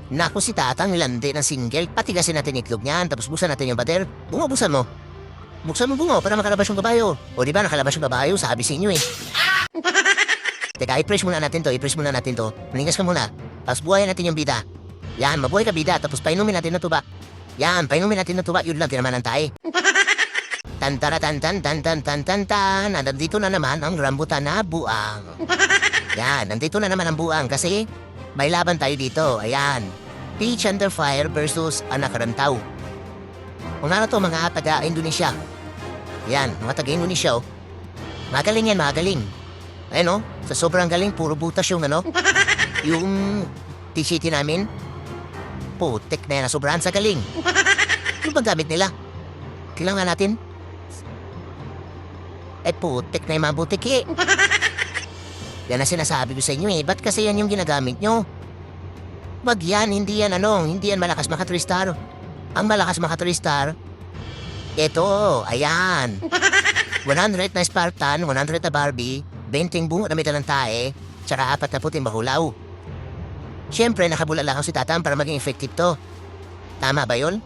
Naku si tatang nilandi ng single, patigasin natin itlog niyan, tapos busan natin yung pader. Bungo, busan mo. Buksan mo bungo para makalabas yung kabayo. O di ba nakalabas yung kabayo, sabi sa inyo eh. Teka, i-press muna natin to, Maningas ka muna. Tapos buhayan natin yung bida. Yan, mabuhay ka bida, tapos painumin natin na tuba. Yan, painumin natin na tuba, yun lang, tinaman ng tae. Tantara tan tan tan tan tan tan tan. Nandito na naman ang rambutan na buang. Yan, nandito na naman ang buang kasi may laban tayo dito. Ayan. Peach Under Fire versus Anak Rantaw. Kung ano to, mga taga-Indonesia. Yan, mga taga-Indonesia. Oh. Magaling yan, magaling. Ayun, sa sobrang galing, puro butas yung yung t-shirt namin. Putik na yan, sobrang sa galing. Ano bang gamit nila? Kailangan natin. Putik na yung mga butik eh. Yan na sinasabi ko sa inyo eh. Ba't kasi yan yung ginagamit nyo? Wag yan, hindi yan malakas maka 3-star. Ang malakas maka 3-star, ito, ayan. 100 na Spartan, 100 na Barbie, 20 bunga na may talang tae, tsaka 4 na puting bahulaw. Siyempre, nakabulala ako si tatang para maging effective to. Tama ba yun?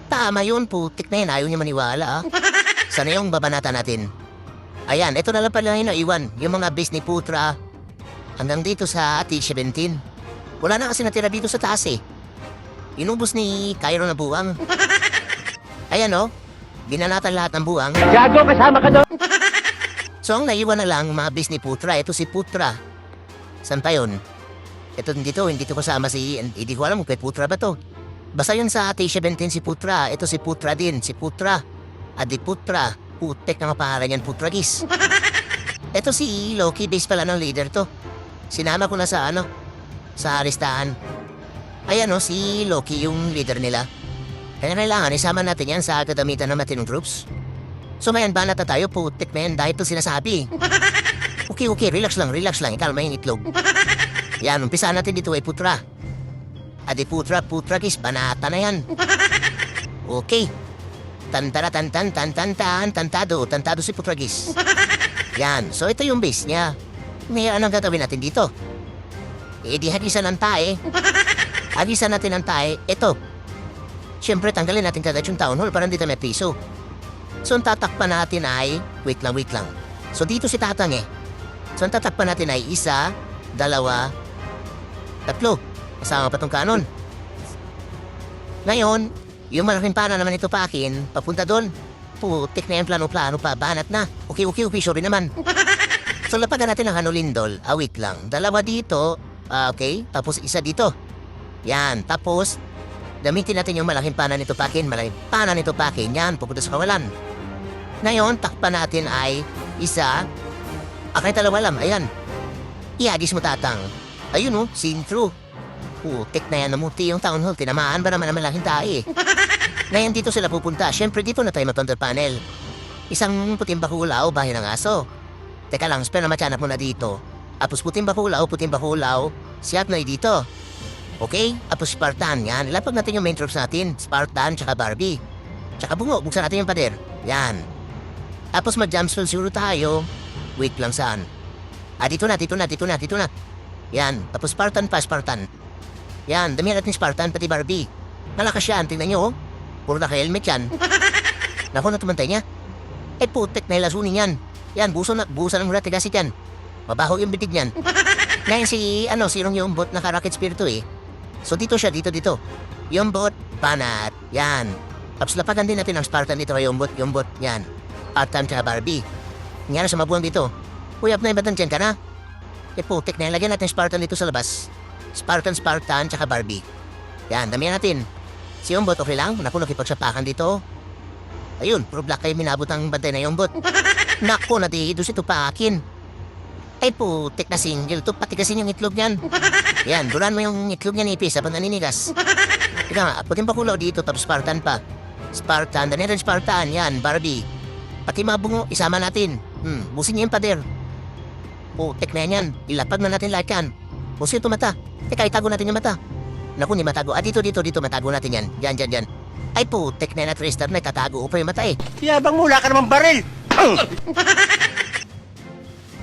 Tama yun, putik na yun. Ayaw niya maniwala ah. Sana yung babanata natin. Ayan, ito na lang pala yung naiwan. Yung mga base ni Putra hanggang dito sa T17. Wala na kasi natira dito sa taas eh. Inubos ni Cairo na buwang. Ayan oh, binanatan lahat ng buwang. Gago, kasama ka doon! So ang naiwan na lang mga base ni Putra. Ito si Putra. Saan pa yun? Ito hindi to kasama si... Hindi ko alam kung kay Putra ba to. Basta yun sa T17 si Putra. Ito si Putra din, si Putra. Adi Putra. Putek na mapangalan yan, Putragis. Ito si Loki, base pala ng leader to. Sinama ko na sa sa listahan. Ayan o, si Loki yung leader nila. Kaya kailangan isama natin yan sa kadamitan ng matinong groups. So mayan ba nata tayo, putek men, dahil ito sinasabi. Okay, relax lang, ikalma yung itlog. Yan, umpisaan natin dito ay Putra. Adi Putragis, banata na yan. Okay. Tantara tantado si Putragis. Yan, so ito yung base niya. May anong gagawin natin dito? Di hagisan ng tae. Hagisan natin ng tae, ito. Siyempre, tanggalin natin kagad yung town hall para hindi tayo may piso. So, ang tatakpan natin ay, wait lang. So, dito si tatang eh. So, ang tatakpan natin ay 1, 2, 3. Kasama pa tong kanon. Ngayon, yung malaking pana naman ito pa akin, papunta doon. Putik na yan, plano-plano pa, banat na. Okay, sorry naman. So, lapagan natin ang hanulindol. Wait lang. 2 dito, okay, tapos 1 dito. Yan, tapos, gamitin natin yung malaking pana nito pa akin. Malaking pana nito pa akin, yan, pupunta sa kawalan. Ngayon, takpan natin ay 1. Akin 2 lang, ayan. Iagis mo tatang. Ayun seen through. Putik na yan, namuti yung town hall. Tinamaan ba naman ang malaking tae? Ngayon dito sila pupunta. Siyempre dito na tayo mag-counter panel. Isang puting bakulaw, bahay ng aso. Teka lang, spell na matyanap mo na dito. Tapos puting bakulaw, siyap na dito. Okay? Tapos Spartan, yan. Ilapag natin yung main troops natin. Spartan, tsaka Barbie. Tsaka bungo, buksan natin yung pader. Yan. Tapos mag-jumpspell siguro tayo. Wait lang saan? Dito na. Yan. Tapos Spartan pa, Spartan. Yan, damihan natin Spartan, pati Barbie. Malakas yan, tingnan nyo oh. Puro naka-helmet yan. Naku, natumantay niya. Putek na ilasunin yan. Yan, busa ng mula, tigasit yan. Mabaho yung bitig niyan. Ngayon sinong yung bot naka-rocket spirito eh. So dito siya, dito. Yung bot, banat. Yan. Tapos lapagan din natin ang Spartan dito, yung bot, yan. Spartan tsaka Barbie. Nga na sa mabuang dito. Uy, up na iba dyan ka na. Putek na, lagyan natin Spartan dito sa labas. Spartan, tsaka Barbie. Yan, damihan natin. Si Yombot, okay lang? Naku, nakipagsapakan dito. Ayun, puro black kayo minabot ang bantay na Yombot. Naku, natihidus ito pa akin. Putik na single to, pati kasi yung itlog niyan. Yan, duran mo yung itlog niyan ipis, habang naninigas. Teka nga, puting bakulaw dito, tapos Spartan pa. Spartan, danihan Spartan, yan, Barbie. Pati mga bungo, isama natin. Busin niyo yung pader. Putik na yan, ilapag na natin lahat yan. Busin ito mata. Teka, itago natin yung mata. Naku, ni matago. Dito, matago natin yan. Diyan. Putek na 3-star na, itatago pa yung mata eh. Yabang mula ka naman baril!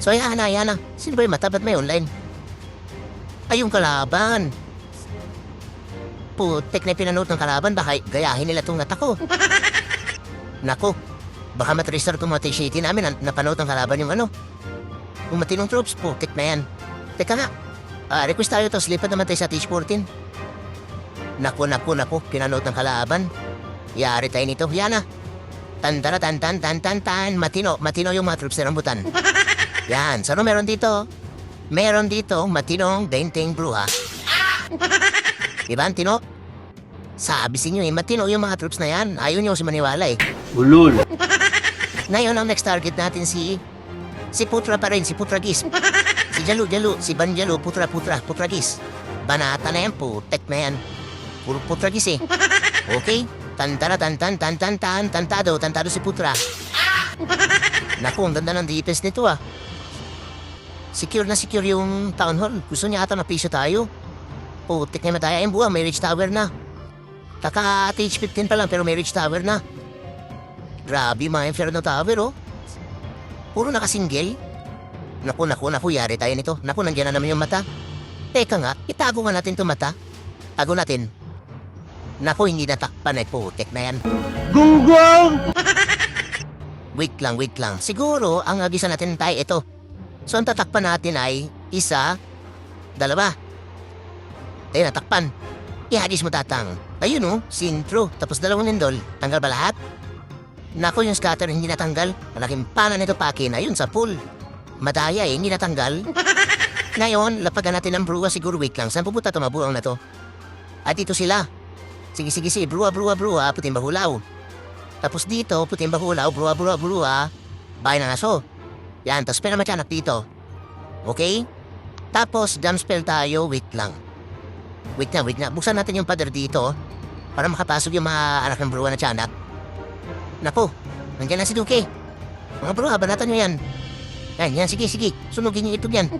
So, yan na. Sino ba yung mata? Ba't may online? Yung kalaban. putek na pinanood ng kalaban, baka gayahin nila itong natako. Nako, baka matristart itong mga T-Shitty namin na napanood ng kalaban yung yung matinong troops, putek na yan. Teka nga, request tayo to, lipat naman tayo sa T-14. Nako, pinanood ng kalaban. Yari tayo nito, yan na. Tandara, tan, matino yung mga troops na rambutan. Yan, so ano meron dito? Meron dito matinong dainting bruha. Diba, Tino? Sabi sa inyo matino yung mga troops na yan. Ayaw nyo si maniwala Ulul. Ngayon ang next target natin si Putra pa rin, si Putra Gis. Si Jalu, si Banjalu, Putra Gis. Banata na yan, putek na yan. Puro Putra Gis Okay? Tantara, tantado si Putra. Naku, ang ganda ng defense nito Secure na secure yung town hall. Gusto niya ata mapiso tayo. Putik na mataya yung buha, may ridge tower na. Kaka-TH15 pa lang pero may ridge tower na. Grabe mga Inferno Tower Puro nakasingle. Naku, yari tayo nito. Naku, nandiyan na naman yung mata. Teka nga, itago nga natin itong mata. Tago natin. Naku, hindi natakpan putik na yan. Gunggong! Wait lang. Siguro, ang agisa natin tayo ito. So, ang tatakpan natin ay 1, 2. Tayo natakpan. Ihagis mo tatang. Ayun sintro. Tapos 2 lindol. Tanggal ba lahat? Naku, yung scatter hindi natanggal. Malaking pana nito pakin. Ayun sa pool. Madaya hindi natanggal. Ngayon, lapagan natin ang bruwa siguro wait lang. Saan pupunta ito mabuang na to? At dito sila. Sige, bruwa, puting bahulaw. Tapos dito, puting bahulaw, bruwa. Bayan na naso. Yan, tapos pera matyanak dito. Okay? Tapos, jump spell tayo, wait lang. Wait na. Buksan natin yung pader dito para makapasok yung mga anak ng bruwa na tiyanak. Naku, nandiyan na si Duque. Mga bruwa, banatan nyo yan. Yan, sige. Sunugin yung itlog yan.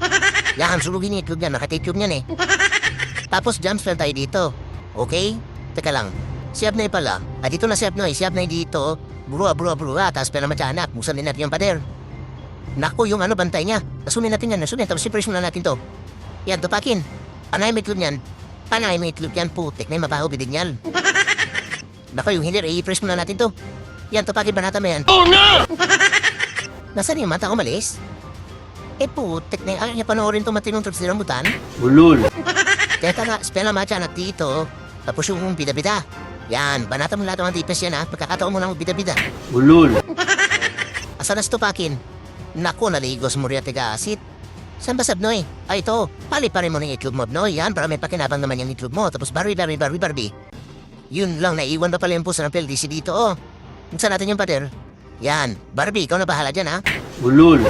Yan, sunugin yung itlog yan. Nakatape yung yan Tapos, jump spell tayo dito. Okay? Teka lang. Si Abnay pala. Dito na si Abnay. Si Abnay dito. Bruwa. Tapos pera matyanak. Buksan din natin yung pader. Naku, yung bantay niya. Nasunin natin yan. Tapos i-press muna natin to. Yan, tupakin. Panay may itlog yan. Putik na yung mabaho bidig niyan. Naku, yung hindi, i-press muna natin to. Yan, tupakin banata mo yan. Oh no! Nasaan yung mata? Umalis? Putik na yung ayaw niya panoorin to matinong troops na rambutan. Ulul. Teka nga, spell na matyanak dito. Tapos yung bida-bida. Yan, banata mo lahat ng defense yan Pagkakataon mo lang bida-bida. Ulul. Asan na stupakin? Naku, naligos mo rin tiga-asit. Saan ba sabnoy? Ito, pali-pari mo ng itlog mo, Abnoy. Yan, para may pakinabang naman yung itlog mo. Tapos Barbie. Yun lang, naiwan pa pala yung puso ng PLDC dito, Saan natin yung pader? Yan, Barbie, ikaw na bahala dyan, Ulul.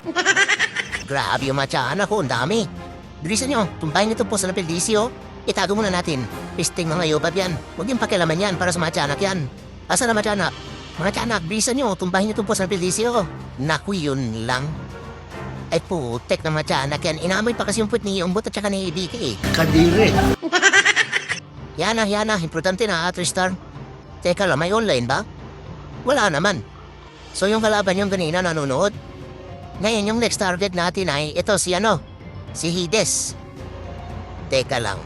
Grabe yung matyahan ako, ang dami. Bilisan nyo, tumpahin itong puso ng PLDC, Itago muna natin. Pisting mga yobab yan. Huwag yung pakialaman yan para sa mga tiyanak yan. Asa na mga tiyanak? Mga tiyanak, bilisan nyo, tumpahin itong puso ng PLDC, Naku, yun lang. Ay putek na matyanak yan. Inamoy pa kasi yung puwet ni Umbot at saka ni BK Kadire. Yan na. Importante na, 3 star. Teka lang, may online ba? Wala naman. So yung kalaban yung ganina nanonood. Ngayon yung next target natin ay ito si Hides. Teka lang.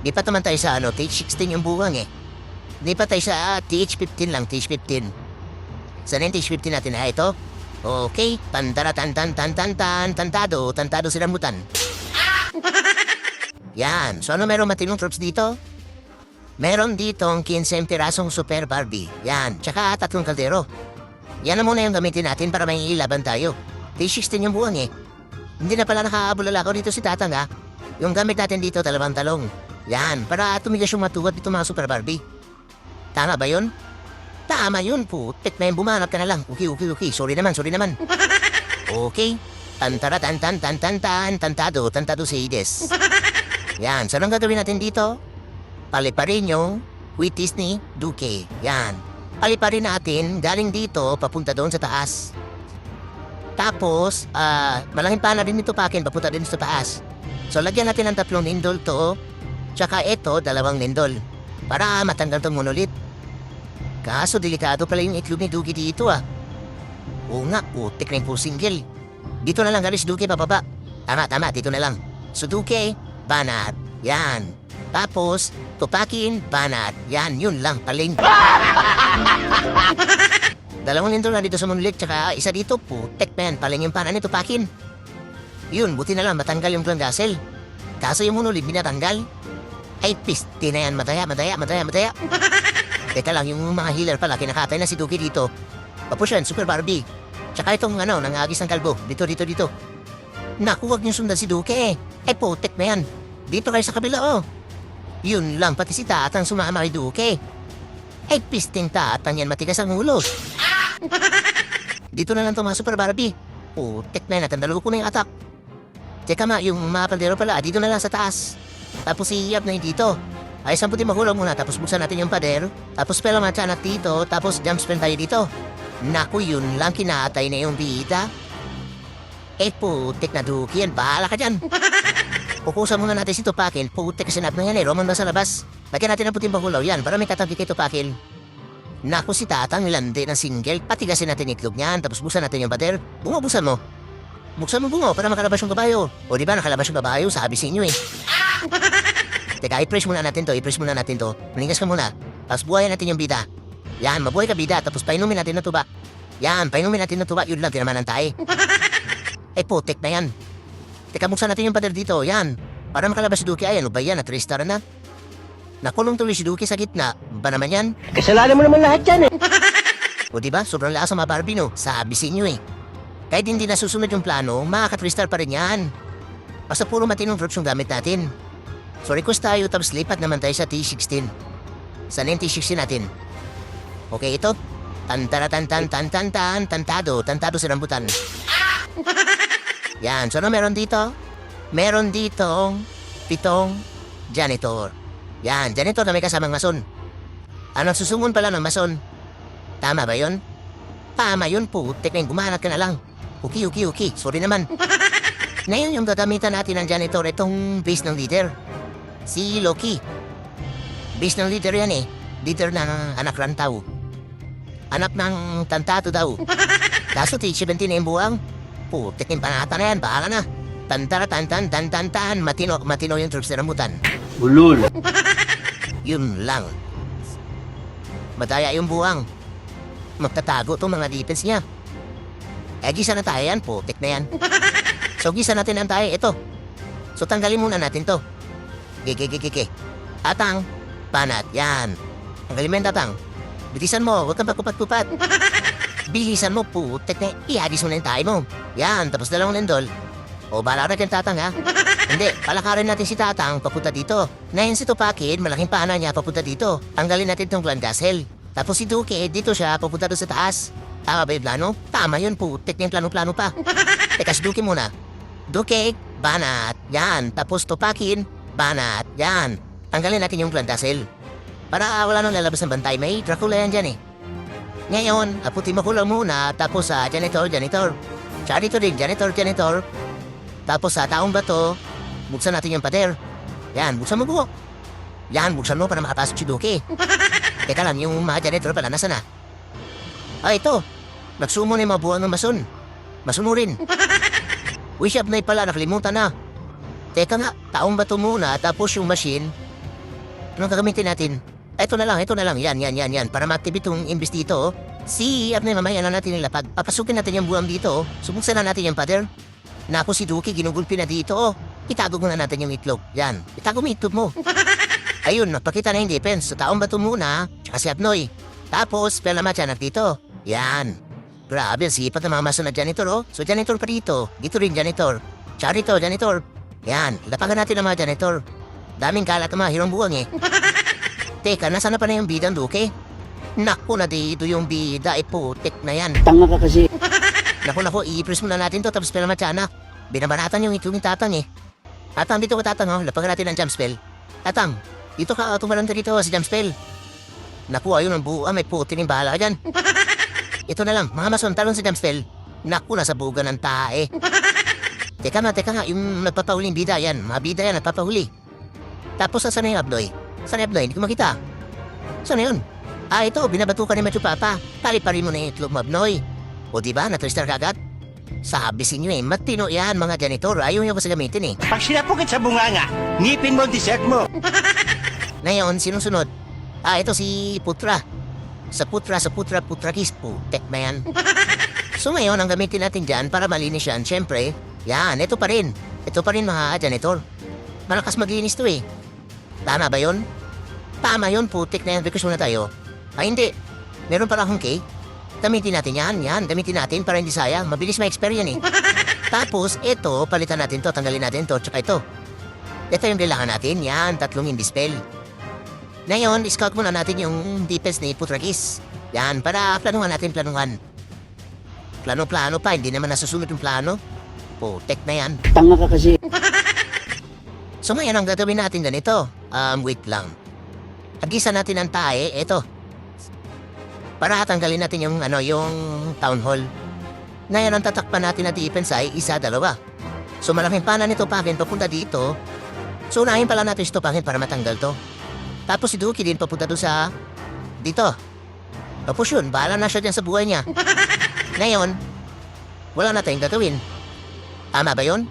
Di pa naman tayo sa TH16 yung buwang Di pa tayo sa TH15 lang, TH15. Saan yung TH15 natin ito? Okay, tantara tantado si rambutan. Yan, so meron matinong troops dito? Meron dito ang 15 pirasong Super Barbie. Yan, tsaka 3 kaldero. Yan na muna yung gamitin natin para may ilaban tayo. TH16 yung buwang Hindi na pala nakaabulala ko dito si Tatang Yung gamit natin dito, 2 talong. Yan, para tumigas yung matuwad dito mga Super Barbie. Tama ba yun? Tama yun, putik na yung bumanap ka na lang. Okay. Sorry naman. Okay. Tantara tantado si Hides. Yan, saan ang gagawin natin dito? Paliparin yung Wheaties ni Duque. Yan. Paliparin natin galing dito papunta doon sa taas. Tapos, malaking pana rin ito pakin papunta din sa taas. So, lagyan natin ng 3 lindol to. Tsaka ito, 2 lindol. Para matanggal itong monolith. Kaso, delikado pala yung itlog ni Duque dito Oo nga, putik na yung single. Dito na lang, galis Duque, pababa. Tama, dito na lang. So, Duque, banat. Yan. Tapos, tupakin, banat. Yan, yun lang, paling. Dalawang lindol na dito sa Munlik, tsaka isa dito, putek na yan, paling yung pana ni tupakin. Yun, buti na lang matanggal yung Glangasel. Kaso yung Munulid binatanggal. Ay, piste na yan, madaya. Teka lang, yung mga healer pala, kinakatay na si Duki dito. Tapos yan, Super Barbie. Tsaka itong nangagis ng kalbo. Dito. Naku, wag niyong sundan si Duki. Ay, putek na yan. Dito kayo sa kabila, oh. Yun lang, pati si Tatang sumama kay Duki. Ay, pisting Tatang yan, matigas ang ulo. Dito na lang to mga Super Barbie. Putek na yan, natandalo ko na yung attack. Teka ma, yung mga paldero pala, dito na lang sa taas. Tapos si Yap na yung dito. Ay, isang puti magulang muna, tapos buksan natin yung pader. Tapos pala matchanat dito, tapos jump spin tayo dito. Naku, yun lang, kinatay na yung bida. Eh, putik na Duki yan, bahala ka dyan. Kukusa muna natin si Tupakin, putik kasi na yan eh, Roman ba sa labas? Lagyan natin ang puting bagulaw yan, para may katampi kay Tupakin. Naku, si Tatang nilandi ng single, patigasin natin itlog niyan, tapos buksan natin yung pader. Bungo, buksan mo. Buksan mo bungo, para makalabas yung kabayo. O di ba, nakalabas yung kabayo, sabi sa inyo eh. Teka, i-press muna natin to, Malingas ka muna. Tapos buhayan natin yung bida. Yan, mabuhay ka bida, tapos painumin natin na tuba. Yan, painumin natin na tuba, yun lang, tinaman ng tae. Ay, putik na yan. Teka, buksan natin yung pader dito, yan. Para makalabas si Duki, ay ano ba yan, at restart na. Nakulong tuloy si Duki sa gitna, ba naman yan? Kasalanan mo naman lahat yan eh. O diba, sobrang lakas ang mga Barbie no, sabi sa inyo eh. Kahit hindi nasusunod yung plano, makaka-restart pa rin yan. Basta puro matinong fruits yung gamit natin. So request tayo, tapos lipat naman tayo sa T16. Sa T16 natin. Okay, ito. Tantado sa rambutan. Yan, so ano meron dito? Meron dito 7 janitor. Yan, janitor na may kasamang mason. Anong susungon pala ng mason? Tama ba yun? Tama yun po, tekneng gumanat ka na lang. Okay. Sorry naman. Ngayon yung gagamitan natin ng janitor, itong base ng leader. Si Loki. Base ng leader yan eh. Leader ng anak rantaw. Anak ng tantato daw. Kaso T17 na yung buwang. Putik yung panata na yan, bahala na. Tantan, matino yung troops na rambutan. Ulul. Yun lang. Madaya yung buwang. Magtatago itong mga defense niya. Eh, gisa na tayo yan, putik na yan. So, gisa natin ang tayo, ito. So, tanggalin muna natin to. Gigi. Atang, banat, yan. Tanggalin mo yung tatang. Bilisan mo, huwag kang pakupat-kupat. Bilisan mo, putek na, iadis mo na yung tayo mo. Yan, tapos dalawang lindol. O, bala na kang tatang, ha? Hindi, palakarin natin si tatang papunta dito. Ngayon si Tupakin, malaking pana niya papunta dito. Tanggalin natin itong Glangasel. Tapos si Duke, dito siya, papunta doon sa taas. Tama ba yung plano? Tama yun, putek na yung plano-plano pa. Teka, si Duke muna. Duke, banat, yan. Tapos Tupakin, banat, yan. Tanggalin natin yung Glangasel. Para wala nang lalabas ng bantay, may Dracula yan dyan eh. Ngayon, aputi makulang muna, tapos sa janitor. Tsaka dito din, janitor. Tapos sa taong bato, buksan natin yung pader. Yan, buksan mo po. Yan, buksan mo para makapasok si Duki. Teka lang, yung mga janitor pala, nasa na? Ah, ito. Nagsumo na yung mga buwan ng mason. Masunurin. Wish up na pala, nakalimutan na. Teka nga, taong bato muna, tapos yung machine. Anong gagamitin natin? Ito na lang. Yan. Para ma-activate yung imbis dito, oh. Si Abnay, mamaya na natin nilapag. Papasukin natin yung buwang dito, oh. Subuksan na natin yung pader. Naku, si Duki, ginugulpi na dito, oh. Itago muna natin yung itlog. Yan, itago mo itlog mo. Ayun, napakita na yung defense. So, taong bato muna, tsaka si Abnoy. Tapos, pala matchanat dito. Yan. Grabe, sipat na mga maso na janitor, oh. So, janitor pa dito. Dito rin janitor. Tsaka dito, janitor. Yan, lapagan natin ang mga janitor. Daming kalat ang mga hirong buwang, eh. Teka, nasaan na pa na yung bida, Duki? Naku, na dito yung bida, putik na yan. Tanga ka kasi. Naku, i-press muna natin to, tapos pala matyanak. Binabanatan yung itlog ni Tatang eh. Tatang, dito ka Tatang, oh. Lapagan natin ang jump spell. Tatang, dito ka, tumalanda dito sa jump spell. Naku, ayun ang buo, may putin yung bahala ka dyan. Ito na lang, mga mason, talon sa jump spell. Naku, nasa buga ng tae. Teka nga, yung nagpapahuli yung bida yan. Mga bida yan, nagpapahuli. Tapos, saan na yung Abnoy? Saan yung Abnoy? Hindi ko makita. Saan na yun? Ah, ito, binabatukan ni Machu Papa. Pali-pali mo na yung itlog mo, Abnoy. O diba, na-twister ka agad? Sabi sa inyo eh, matino yan mga janitor. Ayaw nyo kasi gamitin eh. Pag sinapukit sa bunganga, ngipin mo ang dessert mo. Ngayon, sinusunod. Ito si Putra. Sa Putra Kiss po. Tek na yan. So ngayon, ang gamitin natin dyan para malinis yan, syempre, yan, ito pa rin. Ito pa rin mga janitor. Malakas maglinis to eh. Tama ba yun? Tama yun, putik na yan. Because muna tayo. Hindi. Meron pala akong cake. Gamitin natin yan. Gamitin natin para hindi sayang. Mabilis ma-expire yan eh. Tapos, ito, palitan natin to. Tanggalin natin to. Tsaka ito. Ito yung kailangan natin. Yan, 3 indispel. Ngayon, scout muna natin yung defense ni Putrakis. Yan, para planuhan natin planuhan. Plano-plano pa, hindi naman nasusunod yung plano. Putek na yan. Tanga ka kasi. So ngayon, ang gagawin natin ganito. Wait lang. Hagisa natin ang tae, eto. Para tanggalin natin yung, yung town hall. Ngayon, ang tatakpan natin na defense ay 1, 2. So malaking pana nito pakin papunta dito. So unahin pala natin ito pakin para matanggal to. Tapos si Duki din papunta doon sa dito. Tapos yun, bahala na siya dyan sa buhay niya. Ngayon, wala na tayong gagawin. Tama ba yun?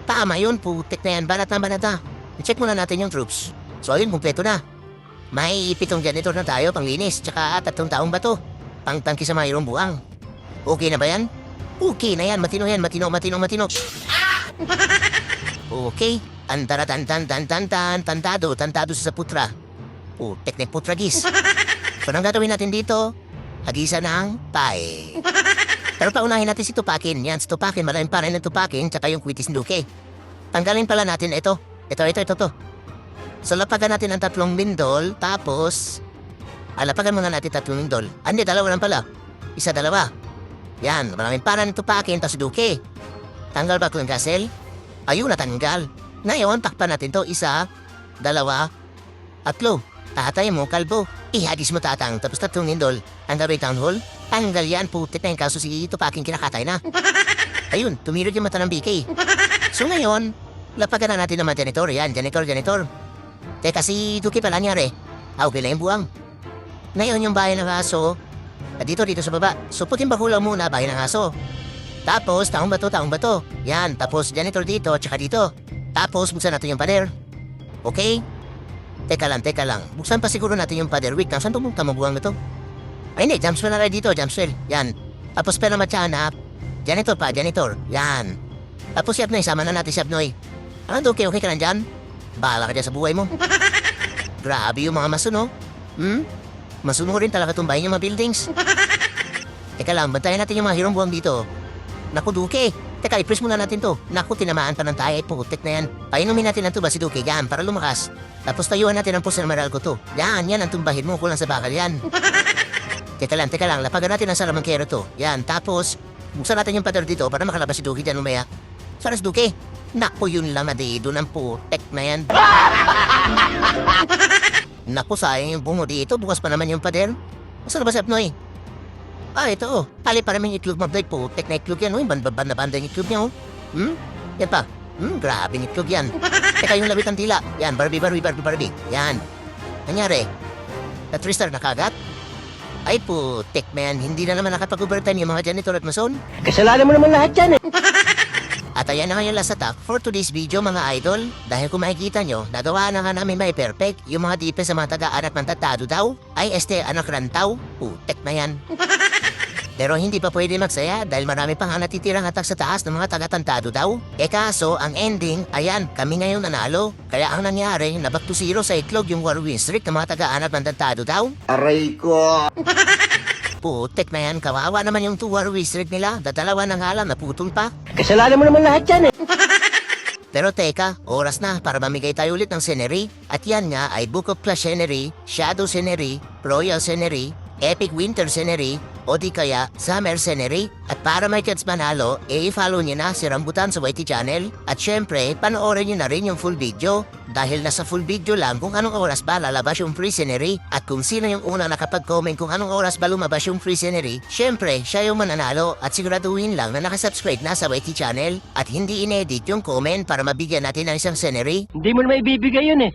Tama yun, putik na yan. Banat na. I-check muna natin yung troops. So ayun, kumpleto na. May 7 janitor na tayo, panglinis. Tsaka 3 taong bato. Pangtangki sa mayroong buwang. Okay na ba yan? Okay na yan, matino yan. Matino. Okay. Tantado sa Putra. Putik na Putragis. So nang gagawin natin dito, hagisa ng tae. Pero paunahin natin si Tupakin. Yan, si Tupakin. Maraming pa rin ng Tupakin, tsaka yung Kwitis Duke. Tanggalin pala natin ito. Ito. So lapagan natin ang 3 lindol, tapos lapagan muna natin 3 lindol. Hindi, 2 lang pala. 1, 2. Yan, maraming pa rin ng Tupakin, tapos Duke. Tanggal ba ko yung castle? Ayun, natanggal. Ngayon, takpan natin to. 1, 2, 3. Tatay mo, kalbo. Ihagis mo tatang, tapos 3 lindol. Ang gawin town hall? Tanggal yan, putik na yung kaso si Tupakin kinakatay na. Ayun, tumirod yung mata ng BK. So ngayon, lapagan na natin naman janitor. Yan, janitor. Teka, si Duki pala nangyari. Okay na yung buwang. Ngayon yung bahay ng aso, dito sa baba. So puting bakulaw muna, bahay ng aso. Tapos, taong bato. Yan, tapos janitor dito, tsaka dito. Tapos, buksan natin yung pader. Okay? Teka lang. Buksan pa siguro natin yung pader. Wait, saan itong tamabuang na to? Ay, hindi. Jumpswell na rin dito. Jumpswell. Yan. Tapos, pera matyanap. Janitor. Yan. Tapos, si Abnoy. Sama na natin si Abnoy. Okay ka lang dyan? Bahala ka dyan sa buhay mo. Grabe yung mga maso, no? Masuno rin talaga tumbayin yung mga buildings. Teka lang. Bantayan natin yung mga hirong buwang dito. Naku, Duke. Teka, i-press muna natin to. Naku, tinamaan pa ng tayo. Putik na yan. Painumin natin ang tuba si Duke. Yan, para lumakas. Tapos tayuan natin ang puso ng Meralco to. Yan ang tumbahin mo. Kulang sa bakal yan. Teka lang. Lapagan natin ang salamangkero to. Yan, tapos, buksan natin yung pader dito para makalabas si Duke dyan umaya. Saras Duke. Naku, yun lang doon ang putek na yan. Naku, sayang yung bungo dito. Bukas pa naman yung pader. Saan na ba si Apnoy? Ito. Tali pa naman yung itlog mabday po. Tek na itlog yan. Banda yung itlog niya. Yan pa. Grabe yung itlog yan. Teka yung labit ng tila. Yan, Barbie. Yan. Nangyari? Na 3-star na kagat? Ay po, tek man. Hindi na naman nakapag-overtime yung mga janitor at mason. Kasalanan mo naman lahat yan eh. At ayan na ngayon last attack for today's video mga idol. Dahil kung makikita nyo, nagawa na nga namin may perfect yung mga defense sa mga taga-anak ng tatado daw. Ay anak rantaw. Putek na yan. Pero hindi pa pwede magsaya dahil marami pang natitirang attack sa taas ng mga taga-tantado daw. Kaso, ang ending, ayan, kami ngayon nanalo. Kaya ang nangyari, na back to 0 sa itlog yung war win streak ng mga taga-anak ng tantado daw. Aray ko. Putek na yan, kawawa naman yung 2 war win streak nila. Dadalawa na nga lang, naputol pa. Kasalanan mo naman lahat yan eh. Pero teka, oras na para mamigay tayo ulit ng scenery. At yan nga ay Book of Clash Scenery, Shadow Scenery, Royal Scenery, Epic Winter Scenery, o di kaya Summer Scenery. At para may chance manalo, i-follow nyo na si Rambutan sa YT channel. At syempre, panoorin nyo na rin yung full video. Dahil nasa full video lang kung anong oras ba lalabas yung free scenery. At kung sino yung unang nakapag-comment kung anong oras ba lumabas yung free scenery, syempre, siya yung mananalo. At siguraduhin lang na nakasubscribe na sa YT channel. At hindi inedit yung comment para mabigyan natin ng isang scenery. Hindi mo na maibibigay yun eh.